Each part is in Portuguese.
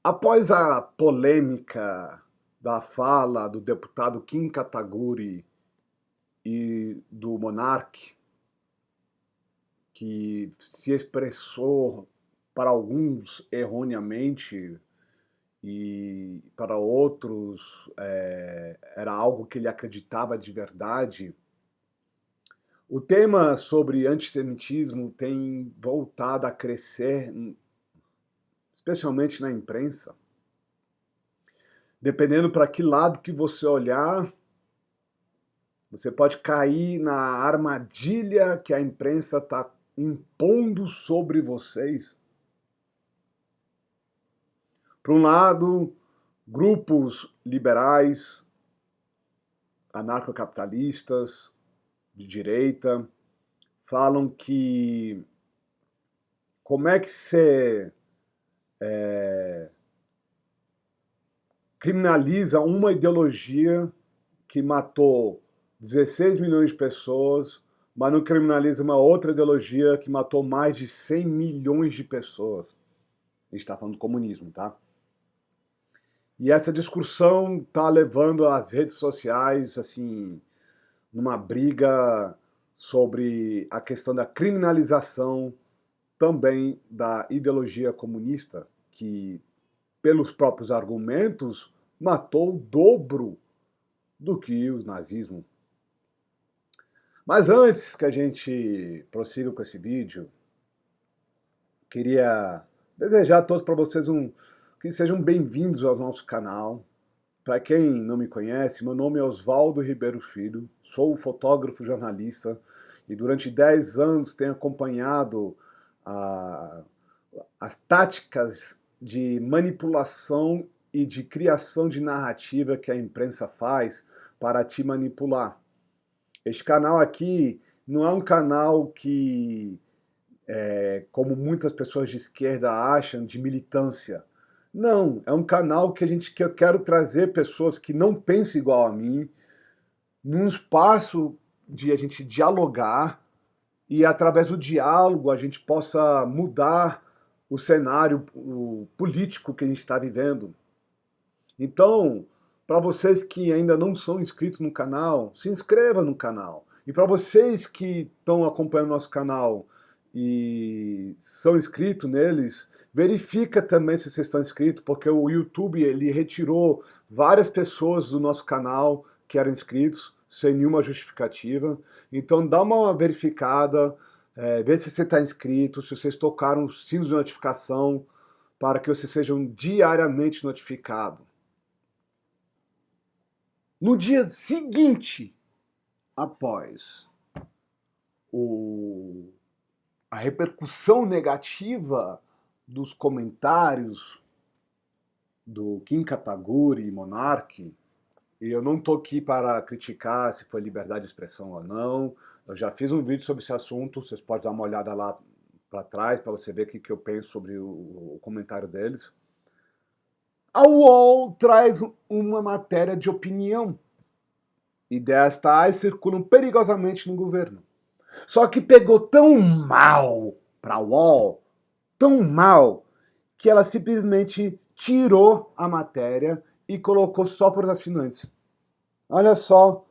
Após a polêmica da fala do deputado Kim Kataguiri e do Monark, que se expressou para alguns erroneamente e para outros era algo que ele acreditava de verdade, o tema sobre antissemitismo tem voltado a crescer, especialmente na imprensa. Dependendo para que lado que você olhar, você pode cair na armadilha que a imprensa está impondo sobre vocês. Por um lado, grupos liberais, anarcocapitalistas, de direita, falam que como é que você criminaliza uma ideologia que matou 16 milhões de pessoas, mas não criminaliza uma outra ideologia que matou mais de 100 milhões de pessoas. A gente está falando do comunismo, tá? E essa discussão está levando as redes sociais, assim, numa briga sobre a questão da criminalização também da ideologia comunista, que, pelos próprios argumentos, matou o dobro do que o nazismo. Mas antes que a gente prossiga com esse vídeo, queria desejar a todos para vocês que sejam bem-vindos ao nosso canal. Para quem não me conhece, meu nome é Oswaldo Ribeiro Filho, sou fotógrafo jornalista e durante 10 anos tenho acompanhado as táticas de manipulação e de criação de narrativa que a imprensa faz para te manipular. Este canal aqui não é um canal que, como muitas pessoas de esquerda acham, de militância. Não, é um canal que eu quero trazer pessoas que não pensam igual a mim, num espaço de a gente dialogar e através do diálogo a gente possa mudar o cenário político que a gente está vivendo. Então, para vocês que ainda não são inscritos no canal, se inscreva no canal. E para vocês que estão acompanhando nosso canal e são inscritos neles, verifica também se vocês estão inscritos, porque o YouTube ele retirou várias pessoas do nosso canal que eram inscritos, sem nenhuma justificativa. Então dá uma verificada, vê se você está inscrito, se vocês tocaram o sino de notificação, para que vocês sejam diariamente notificados. No dia seguinte, após a repercussão negativa dos comentários do Kim Kataguiri e Monark, e eu não estou aqui para criticar se foi liberdade de expressão ou não, eu já fiz um vídeo sobre esse assunto, vocês podem dar uma olhada lá para trás para você ver o que eu penso sobre o comentário deles. A UOL traz uma matéria de opinião. Ideias tais circulam perigosamente no governo. Só que pegou tão mal para a UOL, tão mal, que ela simplesmente tirou a matéria e colocou só para os assinantes. Olha só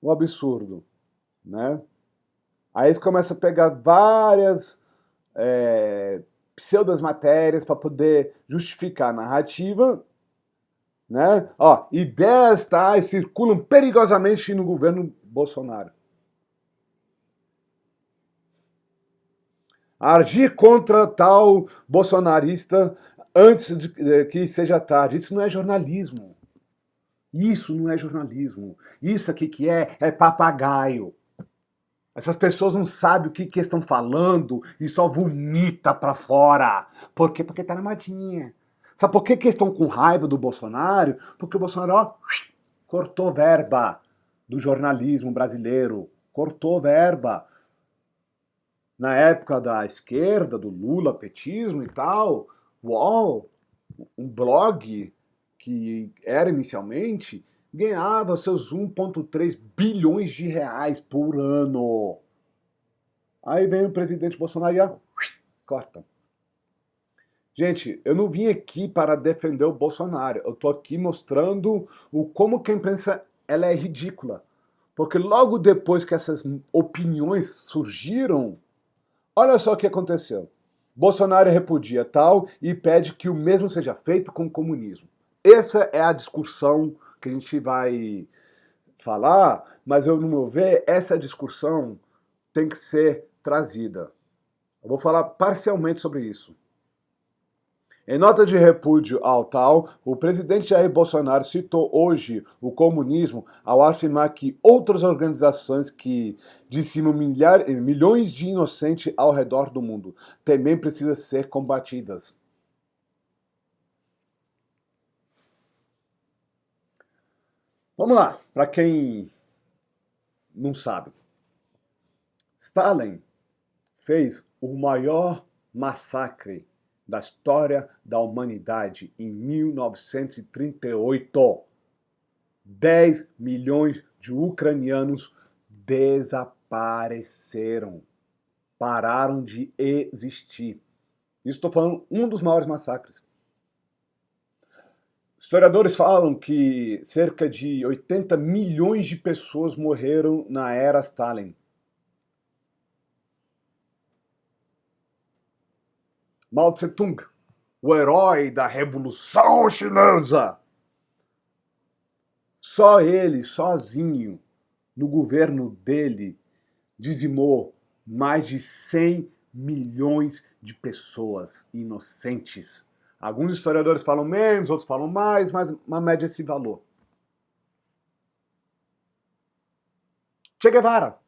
o absurdo, né? Aí eles começam a pegar várias pseudas matérias para poder justificar a narrativa, né? Ó, ideias tais circulam perigosamente no governo Bolsonaro. Agir contra tal bolsonarista antes de que seja tarde. Isso não é jornalismo. Isso não é jornalismo. Isso aqui que é papagaio. Essas pessoas não sabem o que estão falando e só vomita pra fora. Por quê? Porque tá na modinha. Sabe por que estão com raiva do Bolsonaro? Porque o Bolsonaro, ó, cortou verba do jornalismo brasileiro. Cortou verba. Na época da esquerda, do Lula, petismo e tal, UOL, um blog que era inicialmente, ganhava seus 1,3 bilhões de reais por ano. Aí vem o presidente Bolsonaro e corta. Gente, eu não vim aqui para defender o Bolsonaro. Eu estou aqui mostrando como que a imprensa ela é ridícula. Porque logo depois que essas opiniões surgiram, olha só o que aconteceu. Bolsonaro repudia tal e pede que o mesmo seja feito com o comunismo. Essa é a discussão que a gente vai falar, mas no meu ver, essa discussão tem que ser trazida. Eu vou falar parcialmente sobre isso. Em nota de repúdio ao tal, o presidente Jair Bolsonaro citou hoje o comunismo ao afirmar que outras organizações que dizimam milhões de inocentes ao redor do mundo também precisam ser combatidas. Vamos lá, para quem não sabe. Stalin fez o maior massacre da história da humanidade em 1938. 10 milhões de ucranianos desapareceram, pararam de existir. Isso estou falando um dos maiores massacres. Historiadores falam que cerca de 80 milhões de pessoas morreram na era Stalin. Mao Tse-tung, o herói da Revolução Chinesa. Só ele, sozinho, no governo dele, dizimou mais de 100 milhões de pessoas inocentes. Alguns historiadores falam menos, outros falam mais, mas uma média é esse valor. Che Guevara,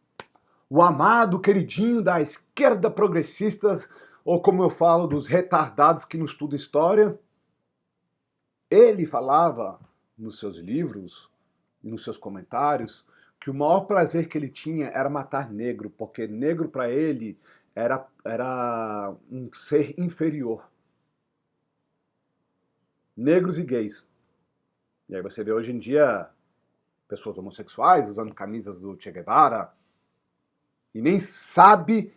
o amado queridinho da esquerda progressistas, ou como eu falo, dos retardados que não estudam história, ele falava nos seus livros e nos seus comentários que o maior prazer que ele tinha era matar negro, porque negro para ele era um ser inferior. Negros e gays. E aí você vê hoje em dia pessoas homossexuais usando camisas do Che Guevara e nem sabe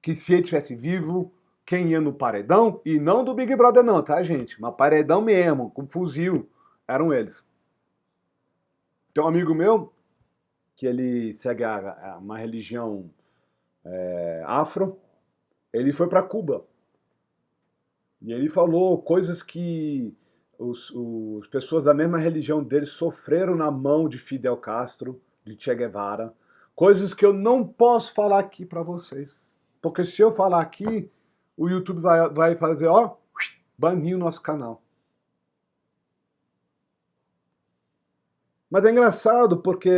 que se ele tivesse vivo, quem ia no paredão, e não do Big Brother não, tá, gente? Mas paredão mesmo, com fuzil, eram eles. Tem um amigo meu que ele segue uma religião afro, ele foi para Cuba. E ele falou coisas que os pessoas da mesma religião dele sofreram na mão de Fidel Castro, de Che Guevara, coisas que eu não posso falar aqui para vocês. Porque se eu falar aqui, o YouTube vai fazer, ó, banir o nosso canal. Mas é engraçado porque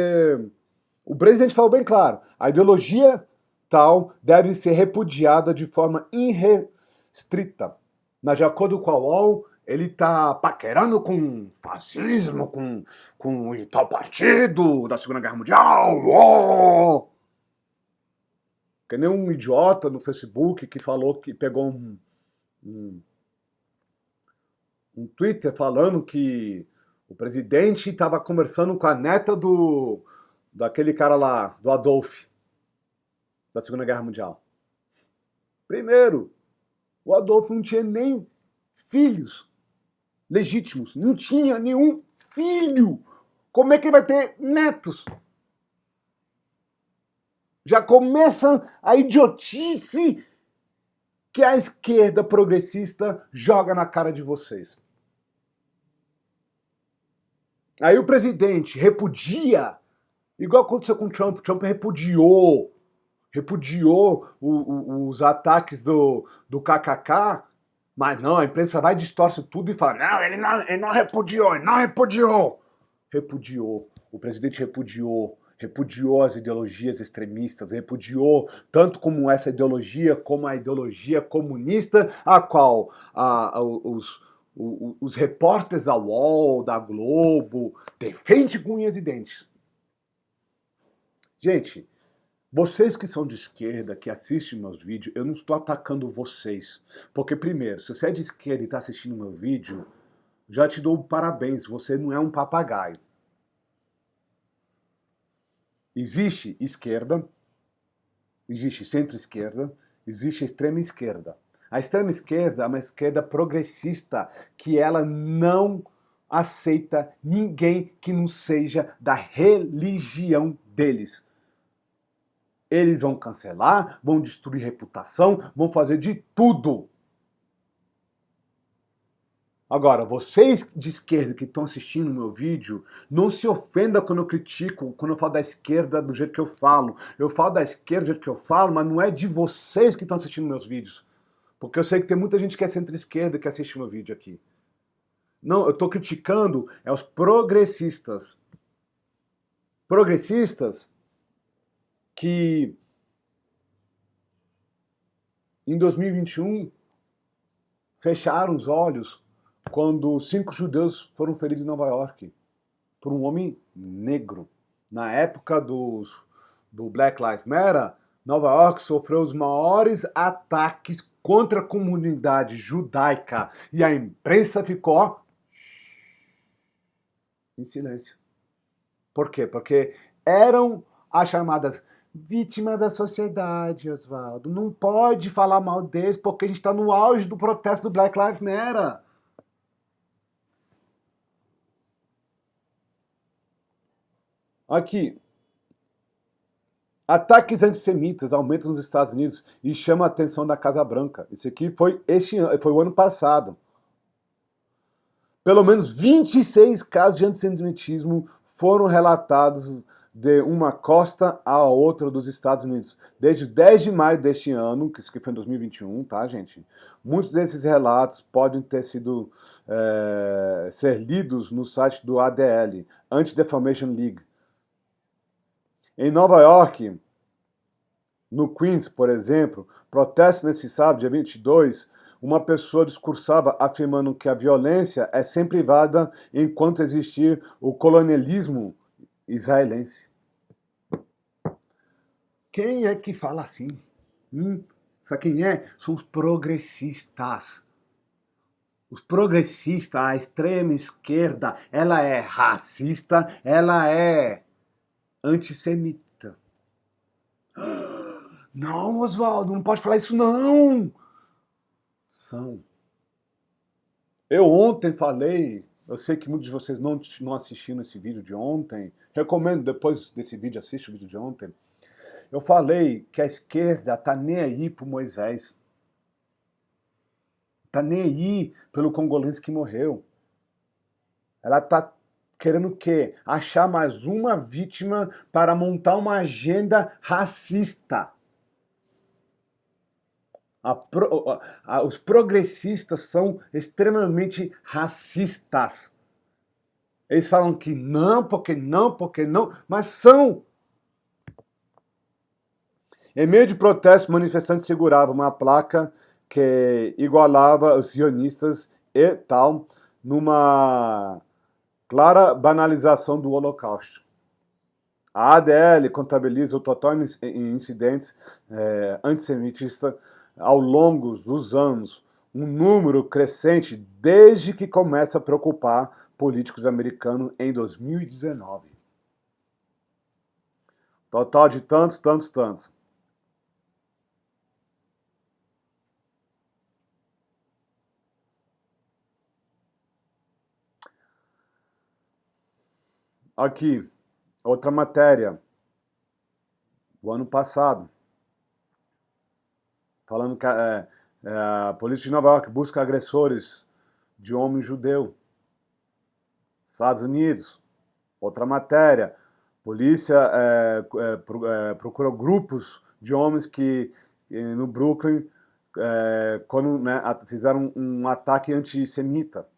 o presidente falou bem claro, a ideologia tal deve ser repudiada de forma irrestrita. Mas de acordo com a UOL, ele está paquerando com fascismo, com tal partido da Segunda Guerra Mundial. UOL! Que nem um idiota no Facebook que falou que pegou um Twitter falando que o presidente estava conversando com a neta daquele cara lá, do Adolf, da Segunda Guerra Mundial. Primeiro, o Adolfo não tinha nem filhos legítimos. Não tinha nenhum filho. Como é que ele vai ter netos? Já começa a idiotice que a esquerda progressista joga na cara de vocês. Aí o presidente repudia, igual aconteceu com o Trump. O Trump repudiou os ataques do KKK, mas não, a imprensa vai, distorce tudo e fala, não, ele não repudiou, ele não repudiou. Repudiou, o presidente repudiou as ideologias extremistas, repudiou tanto como essa ideologia, como a ideologia comunista, a qual os repórteres da UOL, da Globo, defendem com unhas e dentes. Gente, vocês que são de esquerda, que assistem meus vídeos, eu não estou atacando vocês. Porque, primeiro, se você é de esquerda e está assistindo meu vídeo, já te dou parabéns, você não é um papagaio. Existe esquerda, existe centro-esquerda, existe extrema esquerda. A extrema esquerda é uma esquerda progressista, que ela não aceita ninguém que não seja da religião deles. Eles vão cancelar, vão destruir reputação, vão fazer de tudo. Agora, vocês de esquerda que estão assistindo o meu vídeo, não se ofenda quando eu critico, quando eu falo da esquerda do jeito que eu falo. Eu falo da esquerda do jeito que eu falo, mas não é de vocês que estão assistindo meus vídeos. Porque eu sei que tem muita gente que é centro-esquerda que assiste meu vídeo aqui. Não, eu estou criticando os progressistas. Progressistas que em 2021 fecharam os olhos quando 5 judeus foram feridos em Nova York por um homem negro. Na época do Black Lives Matter, Nova York sofreu os maiores ataques contra a comunidade judaica e a imprensa ficou em silêncio. Por quê? Porque eram as chamadas vítimas da sociedade, Oswaldo. Não pode falar mal deles porque a gente está no auge do protesto do Black Lives Matter. Aqui, ataques antissemitas aumentam nos Estados Unidos e chama a atenção da Casa Branca. Isso aqui foi foi o ano passado. Pelo menos 26 casos de antissemitismo foram relatados de uma costa à outra dos Estados Unidos. Desde 10 de maio deste ano, que isso aqui foi em 2021, tá, gente? Muitos desses relatos podem ter sido ser lidos no site do ADL, Anti-Defamation League. Em Nova York, no Queens, por exemplo, protesto nesse sábado, dia 22, uma pessoa discursava afirmando que a violência é sempre válida enquanto existir o colonialismo israelense. Quem é que fala assim? Sabe quem é? São os progressistas. Os progressistas, a extrema esquerda, ela é racista, ela é antissemita. Não, Oswaldo, não pode falar isso não. São. Eu ontem falei, eu sei que muitos de vocês não assistiram esse vídeo de ontem, recomendo depois desse vídeo, assiste o vídeo de ontem. Eu falei que a esquerda tá nem aí pro Moisés. Tá nem aí pelo congolense que morreu. Ela tá querendo o quê? Achar mais uma vítima para montar uma agenda racista. Os progressistas são extremamente racistas. Eles falam que não, porque não, porque não, mas são. Em meio de protesto, manifestantes seguravam uma placa que igualava os sionistas e tal, numa clara banalização do Holocausto. A ADL contabiliza o total em incidentes antissemitistas ao longo dos anos, um número crescente desde que começa a preocupar políticos americanos em 2019. Total de tantos. Aqui, outra matéria, o ano passado, falando que a polícia de Nova York busca agressores de homem judeu. Estados Unidos, outra matéria, polícia procura grupos de homens que no Brooklyn quando fizeram um ataque antissemita.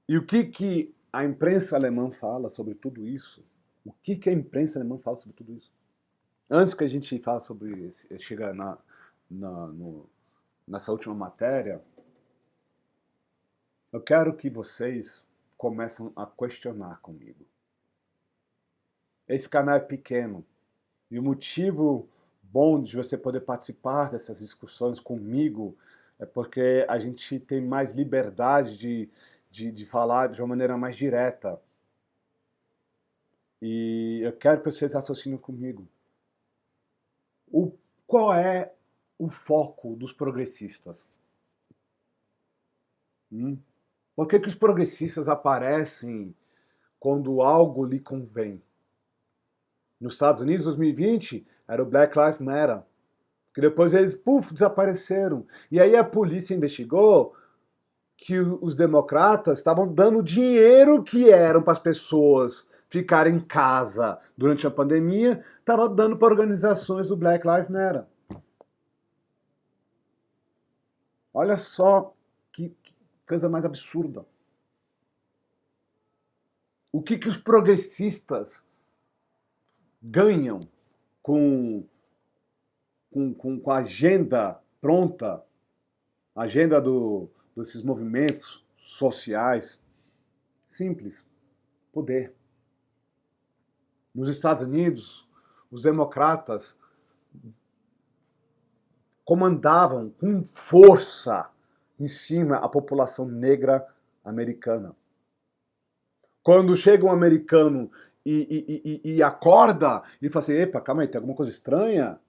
E o que a imprensa alemã fala sobre tudo isso? O que a imprensa alemã fala sobre tudo isso? Antes que a gente fale sobre chegar nessa última matéria, eu quero que vocês comecem a questionar comigo. Esse canal é pequeno e o motivo bom de você poder participar dessas discussões comigo é porque a gente tem mais liberdade de falar de uma maneira mais direta. E eu quero que vocês raciocinem comigo. Qual é o foco dos progressistas? Por que os progressistas aparecem quando algo lhe convém? Nos Estados Unidos, 2020, era o Black Lives Matter. Que depois eles, desapareceram. E aí a polícia investigou que os democratas estavam dando dinheiro que eram para as pessoas ficarem em casa durante a pandemia, estava dando para organizações do Black Lives Matter. Olha só que coisa mais absurda. O que os progressistas ganham com a agenda pronta, a agenda desses movimentos sociais? Simples: poder. Nos Estados Unidos, os democratas comandavam com força em cima a população negra americana. Quando chega um americano e acorda e fala assim, epa, calma aí, tem alguma coisa estranha?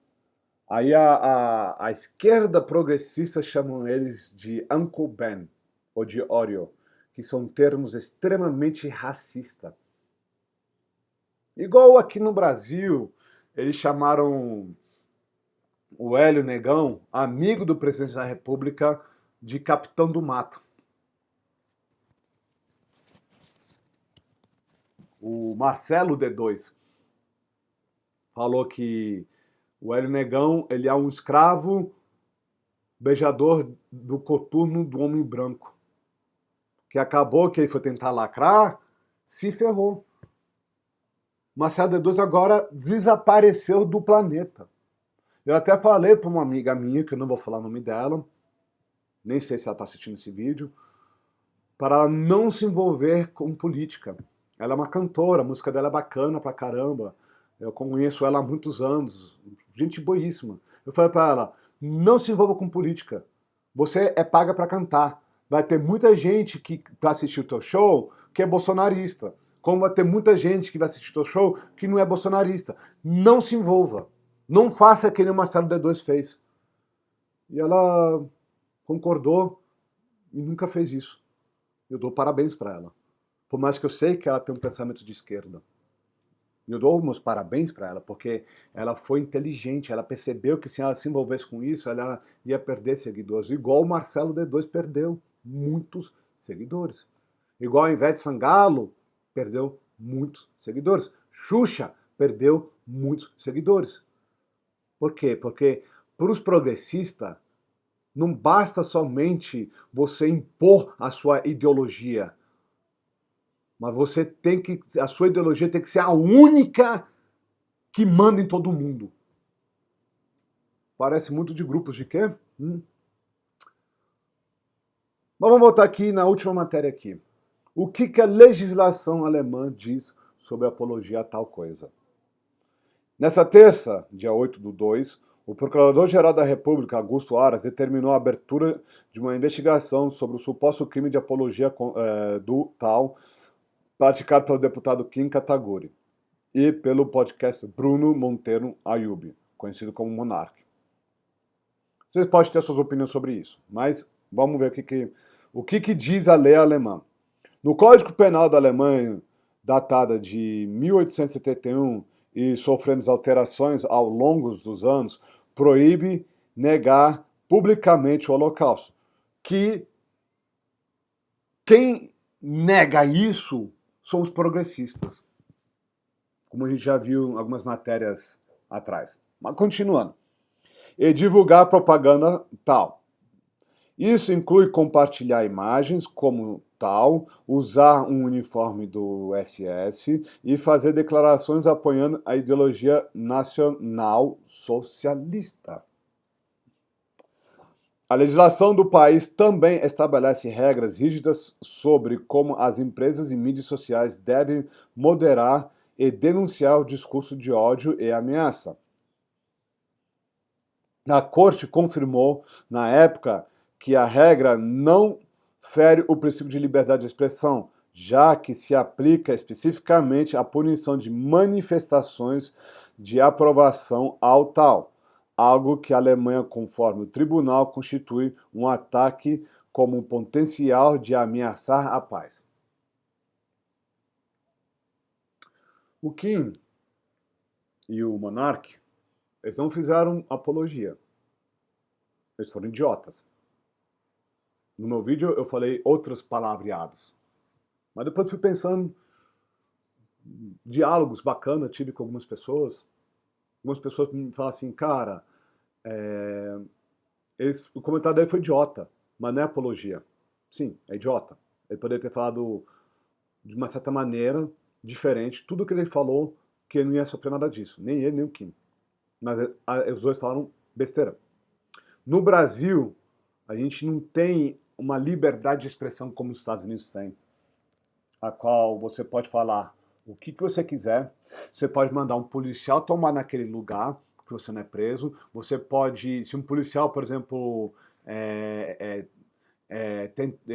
Aí a esquerda progressista chamam eles de Uncle Ben, ou de Oreo, que são termos extremamente racistas. Igual aqui no Brasil, eles chamaram o Hélio Negão, amigo do presidente da República, de Capitão do Mato. O Marcelo D2 falou que o Hélio Negão ele é um escravo beijador do coturno do homem branco. Que acabou que ele foi tentar lacrar, se ferrou. Marcelo D2 agora desapareceu do planeta. Eu até falei para uma amiga minha, que eu não vou falar o nome dela, nem sei se ela está assistindo esse vídeo, para ela não se envolver com política. Ela é uma cantora, a música dela é bacana pra caramba. Eu conheço ela há muitos anos, gente boíssima. Eu falei para ela, não se envolva com política. Você é paga para cantar. Vai ter muita gente que vai assistir o teu show que é bolsonarista. Como vai ter muita gente que vai assistir o teu show que não é bolsonarista. Não se envolva. Não faça o que o Marcelo D2 fez. E ela concordou e nunca fez isso. Eu dou parabéns para ela. Por mais que eu sei que ela tem um pensamento de esquerda. Eu dou meus parabéns para ela, porque ela foi inteligente, ela percebeu que se ela se envolvesse com isso, ela ia perder seguidores. Igual o Marcelo D2 perdeu muitos seguidores. Igual a Ivete Sangalo perdeu muitos seguidores. Xuxa perdeu muitos seguidores. Por quê? Porque para os progressistas, não basta somente você impor a sua ideologia, mas você tem que, a sua ideologia tem que ser a única que manda em todo mundo. Parece muito de grupos de quê? Mas vamos voltar aqui na última matéria aqui. O que a legislação alemã diz sobre apologia a tal coisa? Nessa terça, dia 8/2, o Procurador-Geral da República, Augusto Aras, determinou a abertura de uma investigação sobre o suposto crime de apologia do tal praticado pelo deputado Kim Kataguiri e pelo podcast Bruno Monteiro Ayub, conhecido como Monark. Vocês podem ter suas opiniões sobre isso, mas vamos ver o que diz a lei alemã. No Código Penal da Alemanha, datada de 1871 e sofrendo alterações ao longo dos anos, proíbe negar publicamente o Holocausto. Que quem nega isso são os progressistas, como a gente já viu em algumas matérias atrás. Mas continuando. E divulgar propaganda tal. Isso inclui compartilhar imagens como tal, usar um uniforme do SS e fazer declarações apoiando a ideologia nacional socialista. A legislação do país também estabelece regras rígidas sobre como as empresas e mídias sociais devem moderar e denunciar o discurso de ódio e ameaça. A Corte confirmou, na época, que a regra não fere o princípio de liberdade de expressão, já que se aplica especificamente à punição de manifestações de aprovação ao tal. algo que a Alemanha, conforme o tribunal, constitui um ataque como um potencial de ameaçar a paz. O Kim e o Monark, eles não fizeram apologia. Eles foram idiotas. No meu vídeo eu falei outras palavreadas. Mas depois fui pensando, diálogos bacanas tive com algumas pessoas. Algumas pessoas me falam assim, cara, o comentário dele foi idiota, mas não é apologia. Sim, é idiota. Ele poderia ter falado de uma certa maneira diferente. Tudo que ele falou, que ele não ia sofrer nada disso. Nem ele, nem o Kim. Mas os dois falaram besteira. No Brasil, a gente não tem uma liberdade de expressão como os Estados Unidos têm, a qual você pode falar o que você quiser, você pode mandar um policial tomar naquele lugar, que você não é preso, você pode, se um policial, por exemplo,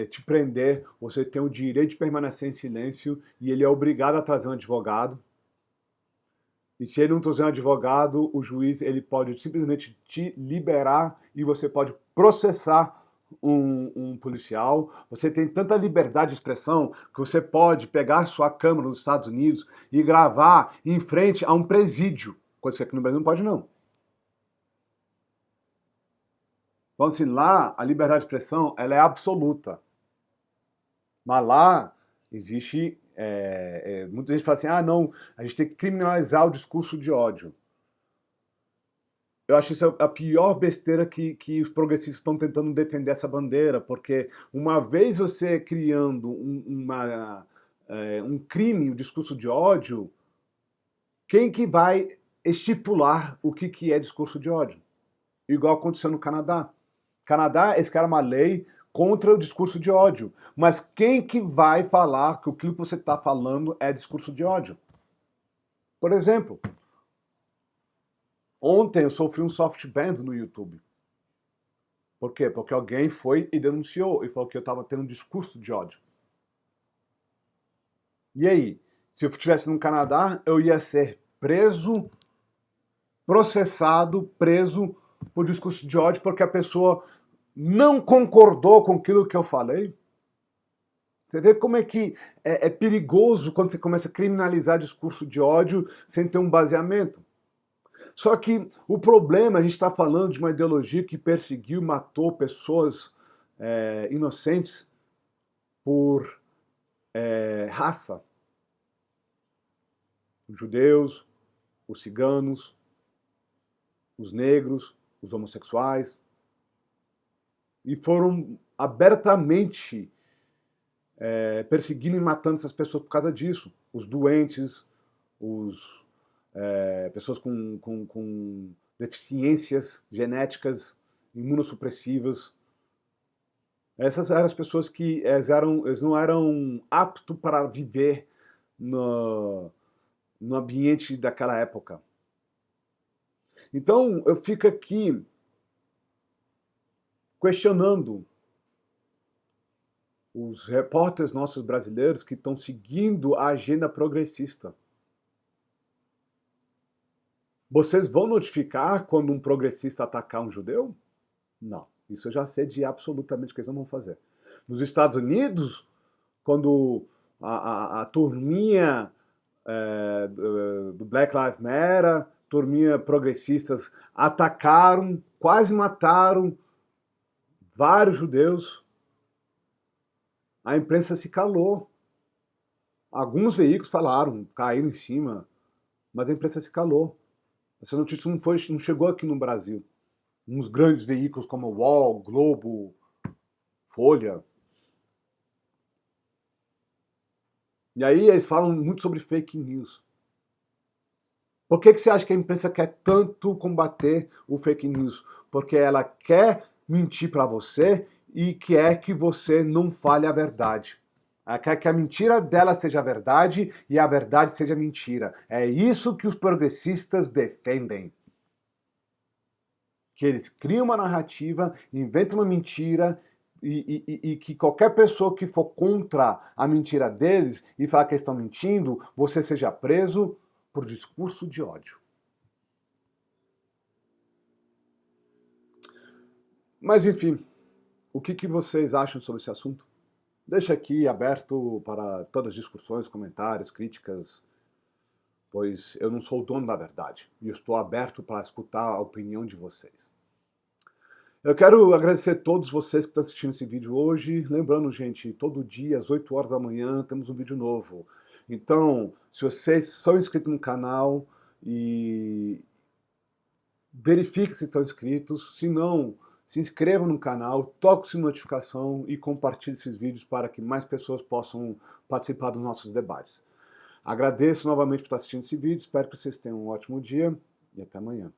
te prender, você tem o direito de permanecer em silêncio e ele é obrigado a trazer um advogado. E se ele não trouxer um advogado, o juiz ele pode simplesmente te liberar e você pode processar um policial. Você tem tanta liberdade de expressão que você pode pegar sua câmera nos Estados Unidos e gravar em frente a um presídio, coisa que aqui no Brasil não pode não. Então assim, lá a liberdade de expressão ela é absoluta. Mas lá existe muita gente fala assim, ah não, a gente tem que criminalizar o discurso de ódio. Eu acho isso a pior besteira que os progressistas estão tentando defender essa bandeira, porque uma vez você criando um crime, um discurso de ódio, quem que vai estipular o que é discurso de ódio? Igual aconteceu no Canadá. Canadá, eles criaram uma lei contra o discurso de ódio. Mas quem que vai falar que aquilo que você está falando é discurso de ódio? Por exemplo, ontem eu sofri um soft ban no YouTube. Por quê? Porque alguém foi e denunciou e falou que eu estava tendo um discurso de ódio. E aí? Se eu estivesse no Canadá, eu ia ser preso, processado, preso por discurso de ódio porque a pessoa não concordou com aquilo que eu falei. Você vê como é que é perigoso quando você começa a criminalizar discurso de ódio sem ter um baseamento. Só que o problema, a gente está falando de uma ideologia que perseguiu, matou pessoas inocentes por raça. Os judeus, os ciganos, os negros, os homossexuais. E foram abertamente perseguindo e matando essas pessoas por causa disso. Os doentes, pessoas com deficiências genéticas, imunossupressivas. Essas eram as pessoas que eles não eram aptos para viver no ambiente daquela época. Então eu fico aqui questionando os repórteres nossos brasileiros que estão seguindo a agenda progressista. Vocês vão notificar quando um progressista atacar um judeu? Não. Isso eu já sei de absolutamente o que eles não vão fazer. Nos Estados Unidos, quando a turminha do Black Lives Matter, turminha progressistas, atacaram, quase mataram vários judeus, a imprensa se calou. Alguns veículos falaram, caíram em cima, mas a imprensa se calou. Essa notícia não chegou aqui no Brasil. Uns grandes veículos como o UOL, Globo, Folha. E aí eles falam muito sobre fake news. Por que você acha que a imprensa quer tanto combater o fake news? Porque ela quer mentir para você e quer que você não fale a verdade. Ela quer que a mentira dela seja verdade e a verdade seja mentira. É isso que os progressistas defendem. Que eles criam uma narrativa, inventam uma mentira e que qualquer pessoa que for contra a mentira deles e falar que eles estão mentindo, você seja preso por discurso de ódio. Mas enfim, o que vocês acham sobre esse assunto? Deixa aqui aberto para todas as discussões, comentários, críticas, pois eu não sou o dono da verdade e estou aberto para escutar a opinião de vocês. Eu quero agradecer a todos vocês que estão assistindo esse vídeo hoje. Lembrando, gente, todo dia às 8 horas da manhã temos um vídeo novo. Então, se vocês são inscritos no canal, e verifique se estão inscritos. Se não, se inscrevam no canal, toque o sininho de notificação e compartilhe esses vídeos para que mais pessoas possam participar dos nossos debates. Agradeço novamente por estar assistindo esse vídeo, espero que vocês tenham um ótimo dia e até amanhã.